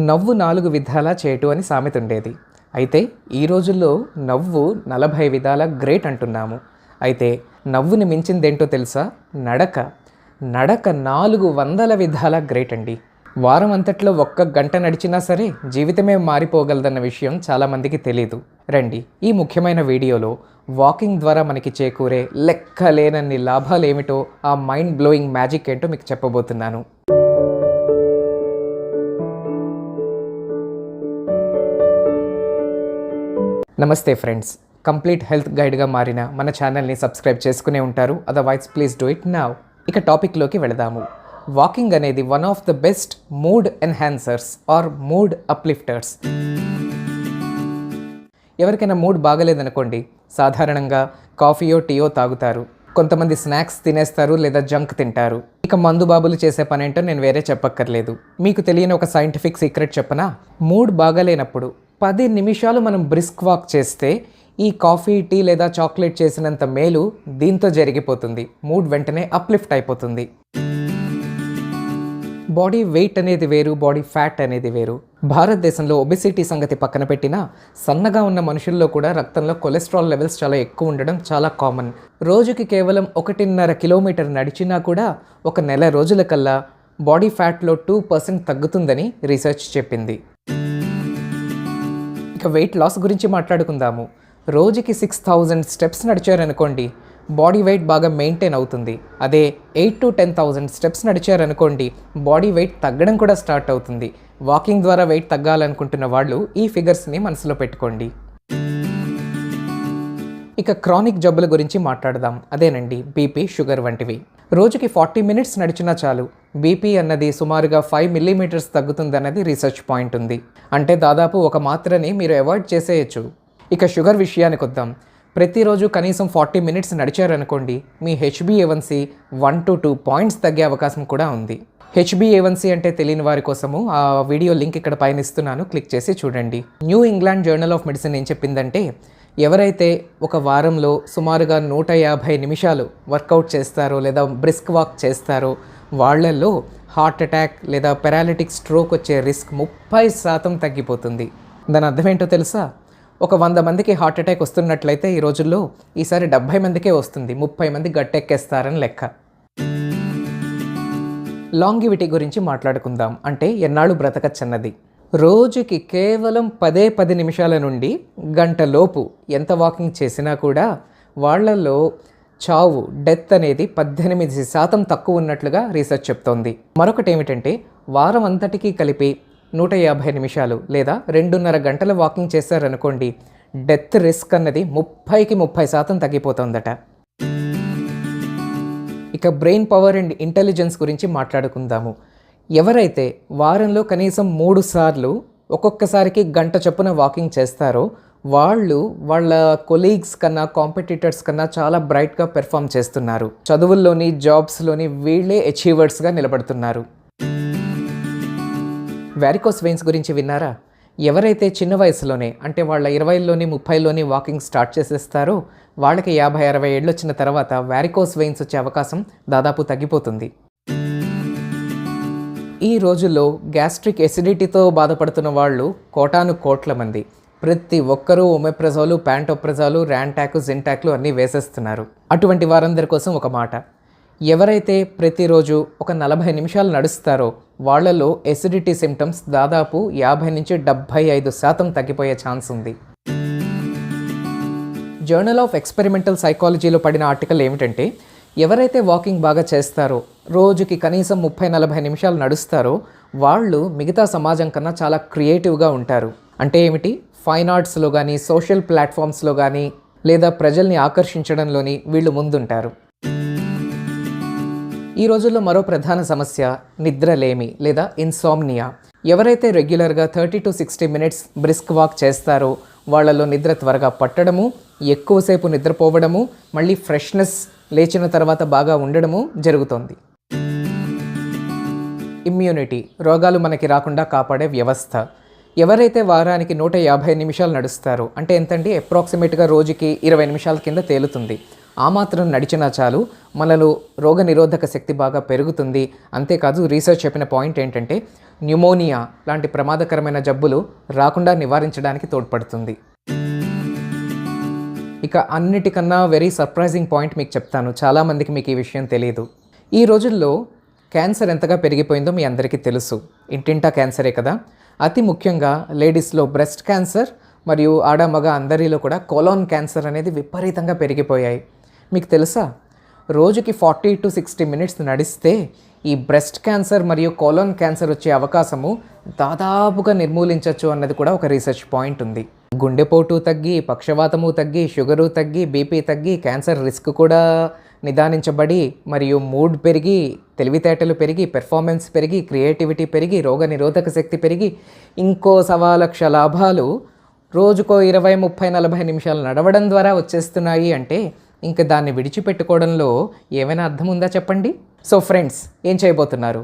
నవ్వు 4 విధాలా చేటు అని సామెత ఉండేది. అయితే ఈ రోజుల్లో నవ్వు 40 విధాల గ్రేట్ అంటున్నాము. అయితే నవ్వుని మించిందేంటో తెలుసా? నడక. నడక 400 విధాల గ్రేట్ అండి. వారం అంతట్లో 1 గంట నడిచినా సరే జీవితమే మారిపోగలదన్న విషయం చాలామందికి తెలీదు. రండి, ఈ ముఖ్యమైన వీడియోలో వాకింగ్ ద్వారా మనకి చేకూరే లెక్కలేనన్ని లాభాలేమిటో, ఆ మైండ్ బ్లోయింగ్ మ్యాజిక్ ఏంటో మీకు చెప్పబోతున్నాను. నమస్తే ఫ్రెండ్స్, కంప్లీట్ హెల్త్ గైడ్గా మారిన మన ఛానల్ని సబ్స్క్రైబ్ చేసుకునే ఉంటారు. Otherwise please do it now. ఇక టాపిక్లోకి వెళదాము. వాకింగ్ అనేది one of the best mood enhancers or mood uplifters. ఎవరికైనా మూడ్ బాగలేదనుకోండి, సాధారణంగా కాఫీయో టీయో తాగుతారు. కొంతమంది స్నాక్స్ తినేస్తారు లేదా జంక్ తింటారు. ఇక మందు బాబులు చేసే పనేంటో నేను వేరే చెప్పక్కర్లేదు. మీకు తెలియని ఒక సైంటిఫిక్ సీక్రెట్ చెప్పనా? మూడ్ బాగలేనప్పుడు 10 నిమిషాలు మనం బ్రిస్క్ వాక్ చేస్తే ఈ కాఫీ, టీ లేదా చాక్లెట్ చేసినంత మేలు దీంతో జరిగిపోతుంది. మూడ్ వెంటనే అప్లిఫ్ట్ అయిపోతుంది. బాడీ వెయిట్ అనేది వేరు, బాడీ ఫ్యాట్ అనేది వేరు. భారతదేశంలో ఒబెసిటీ సంగతి పక్కన పెట్టినా సన్నగా ఉన్న మనుషుల్లో కూడా రక్తంలో కొలెస్ట్రాల్ లెవెల్స్ చాలా ఎక్కువ ఉండడం చాలా కామన్. రోజుకి కేవలం 1.5 కిలోమీటర్ నడిచినా కూడా ఒక నెల రోజుల కల్లా బాడీ ఫ్యాట్లో 2% తగ్గుతుందని రీసెర్చ్ చెప్పింది. ఇక వెయిట్ లాస్ గురించి మాట్లాడుకుందాము. రోజుకి 6000 స్టెప్స్ నడిచారనుకోండి, బాడీ వెయిట్ బాగా మెయింటైన్ అవుతుంది. అదే 8 to 10,000 స్టెప్స్ నడిచారనుకోండి, బాడీ వెయిట్ తగ్గడం కూడా స్టార్ట్ అవుతుంది. వాకింగ్ ద్వారా వెయిట్ తగ్గాలనుకుంటున్న వాళ్ళు ఈ ఫిగర్స్ని మనసులో పెట్టుకోండి. ఇక క్రానిక్ జబ్బుల గురించి మాట్లాడదాం. అదేనండి బీపీ, షుగర్ వంటివి. రోజుకి 40 మినిట్స్ నడిచినా చాలు బీపీ అన్నది సుమారుగా 5 మిల్లీమీటర్స్ తగ్గుతుందన్నది రీసెర్చ్ పాయింట్ ఉంది. అంటే దాదాపు ఒక మాత్రని మీరు అవాయిడ్ చేసేయచ్చు. ఇక షుగర్ విషయానికి వద్దాం. ప్రతిరోజు కనీసం 40 మినిట్స్ నడిచారనుకోండి, మీ HbA1c 1 to 2 పాయింట్స్ తగ్గే అవకాశం కూడా ఉంది. HbA1c అంటే తెలియని వారి కోసము ఆ వీడియో లింక్ ఇక్కడ పైన ఇస్తున్నాను, క్లిక్ చేసి చూడండి. New England journal of medicine ఏం చెప్పిందంటే, ఎవరైతే ఒక వారంలో సుమారుగా 150 నిమిషాలు వర్కౌట్ చేస్తారో లేదా బ్రిస్క్ వాక్ చేస్తారో వాళ్ళల్లో హార్ట్ అటాక్ లేదా పెరాలిటిక్ స్ట్రోక్ వచ్చే రిస్క్ 30% తగ్గిపోతుంది. దాని అర్థం ఏంటో తెలుసా? ఒక 100 మందికి హార్ట్ అటాక్ వస్తున్నట్లయితే ఈ రోజుల్లో ఈసారి 70 మందికే వస్తుంది. 30 మంది గట్టెక్కేస్తారని లెక్క. లాంగివిటీ గురించి మాట్లాడుకుందాం. అంటే ఎన్నాళ్ళు బ్రతకచ్చన్నది. రోజుకి కేవలం 10 నిమిషాల నుండి గంట లోపు ఎంత వాకింగ్ చేసినా కూడా వాళ్ళల్లో చావు, డెత్ అనేది 18% తక్కువ ఉన్నట్లుగా రీసెర్చ్ చెప్తోంది. మరొకటి ఏమిటంటే, వారం అంతటికీ కలిపి 150 నిమిషాలు లేదా 2.5 గంటల వాకింగ్ చేశారనుకోండి, డెత్ రిస్క్ అన్నది 30% తగ్గిపోతుందట. ఇక బ్రెయిన్ పవర్ అండ్ ఇంటెలిజెన్స్ గురించి మాట్లాడుకుందాము. ఎవరైతే వారంలో కనీసం 3 సార్లు ఒక్కొక్కసారికి గంట చొప్పున వాకింగ్ చేస్తారో వాళ్ళు వాళ్ళ కొలీగ్స్ కన్నా, కాంపిటీటర్స్ కన్నా చాలా బ్రైట్గా పెర్ఫామ్ చేస్తున్నారు. చదువుల్లోని, జాబ్స్లోని వీళ్ళే అచీవర్స్గా నిలబడుతున్నారు. వారికోస్ వెయిన్స్ గురించి విన్నారా? ఎవరైతే చిన్న వయసులోనే, అంటే వాళ్ళ 20లోని 30లోని వాకింగ్ స్టార్ట్ చేసేస్తారో వాళ్ళకి 50-60 ఏళ్ళు వచ్చిన తర్వాత వారికోస్ వెయిన్స్ వచ్చే అవకాశం దాదాపు తగ్గిపోతుంది. ఈ రోజుల్లో గ్యాస్ట్రిక్ ఎసిడిటీతో బాధపడుతున్న వాళ్ళు కోటాను కోట్ల మంది. ప్రతి ఒక్కరూ ఒమెప్రజోలు, ప్యాంటోప్రజోలు, ర్యాంటాక్, జింటాక్లు అన్నీ వేసేస్తున్నారు. అటువంటి వారందరి కోసం ఒక మాట. ఎవరైతే ప్రతిరోజు ఒక 40 నిమిషాలు నడుస్తారో వాళ్ళలో ఎసిడిటీ సిమ్టమ్స్ దాదాపు 50 నుంచి 75% తగ్గిపోయే ఛాన్స్ ఉంది. జర్నల్ ఆఫ్ ఎక్స్పెరిమెంటల్ సైకాలజీలో పడిన ఆర్టికల్ ఏమిటంటే, ఎవరైతే వాకింగ్ బాగా చేస్తారో, రోజుకి కనీసం 30-40 నిమిషాలు నడుస్తారో వాళ్ళు మిగతా సమాజం కన్నా చాలా క్రియేటివ్గా ఉంటారు. అంటే ఏమిటి? ఫైన్ ఆర్ట్స్లో కానీ, సోషల్ ప్లాట్ఫామ్స్లో కానీ, లేదా ప్రజల్ని ఆకర్షించడంలోని వీళ్ళు ముందుంటారు. ఈ రోజుల్లో మరో ప్రధాన సమస్య నిద్రలేమి లేదా ఇన్సామ్నియా. ఎవరైతే రెగ్యులర్గా 30 to 60 మినిట్స్ బ్రిస్క్ వాక్ చేస్తారో వాళ్ళలో నిద్ర త్వరగా పట్టడము, ఎక్కువసేపు నిద్రపోవడము, మళ్ళీ ఫ్రెష్నెస్ లేచిన తర్వాత బాగా ఉండడము జరుగుతోంది. ఇమ్యూనిటీ, రోగాలు మనకి రాకుండా కాపాడే వ్యవస్థ. ఎవరైతే వారానికి 150 నిమిషాలు నడుస్తారో, అంటే ఎంతండి, అప్రాక్సిమేట్గా రోజుకి 20 నిమిషాల కింద తేలుతుంది. ఆ మాత్రం నడిచినా చాలు మనలో రోగనిరోధక శక్తి బాగా పెరుగుతుంది. అంతేకాదు రీసెర్చ్ చెప్పిన పాయింట్ ఏంటంటే న్యూమోనియా లాంటి ప్రమాదకరమైన జబ్బులు రాకుండా నివారించడానికి తోడ్పడుతుంది. ఇక అన్నిటికన్నా వెరీ సర్ప్రైజింగ్ పాయింట్ మీకు చెప్తాను. చాలామందికి మీకు ఈ విషయం తెలియదు. ఈ రోజుల్లో క్యాన్సర్ ఎంతగా పెరిగిపోయిందో మీ అందరికీ తెలుసు. ఇంటింటా క్యాన్సరే కదా. అతి ముఖ్యంగా లేడీస్లో బ్రెస్ట్ క్యాన్సర్ మరియు ఆడ మగ అందరిలో కూడా కోలాన్ క్యాన్సర్ అనేది విపరీతంగా పెరిగిపోయాయి. మీకు తెలుసా, రోజుకి 40 to 60 మినిట్స్ నడిస్తే ఈ బ్రెస్ట్ క్యాన్సర్ మరియు కోలాన్ క్యాన్సర్ వచ్చే అవకాశము దాదాపుగా నిర్మూలించవచ్చు అన్నది కూడా ఒక రీసెర్చ్ పాయింట్ ఉంది. గుండెపోటు తగ్గి, పక్షవాతము తగ్గి, షుగరు తగ్గి, బీపీ తగ్గి, క్యాన్సర్ రిస్క్ కూడా నిదానించబడి, మరియు మూడ్ పెరిగి, తెలివితేటలు పెరిగి, పెర్ఫార్మెన్స్ పెరిగి, క్రియేటివిటీ పెరిగి, రోగనిరోధక శక్తి పెరిగి, ఇంకో 1,00,000 లాభాలు రోజుకో 20, 30, 40 నిమిషాలు నడవడం ద్వారా వచ్చేస్తున్నాయి అంటే ఇంకా దాన్ని విడిచిపెట్టుకోవడంలో ఏమైనా అర్థం ఉందా చెప్పండి. సో ఫ్రెండ్స్, ఏం చేయబోతున్నారు?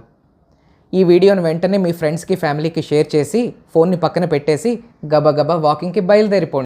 ఈ వీడియోని వెంటనే మీ ఫ్రెండ్స్కి, ఫ్యామిలీకి షేర్ చేసి ఫోన్ని పక్కన పెట్టేసి గబగబా వాకింగ్కి బయలుదేరిపోండి.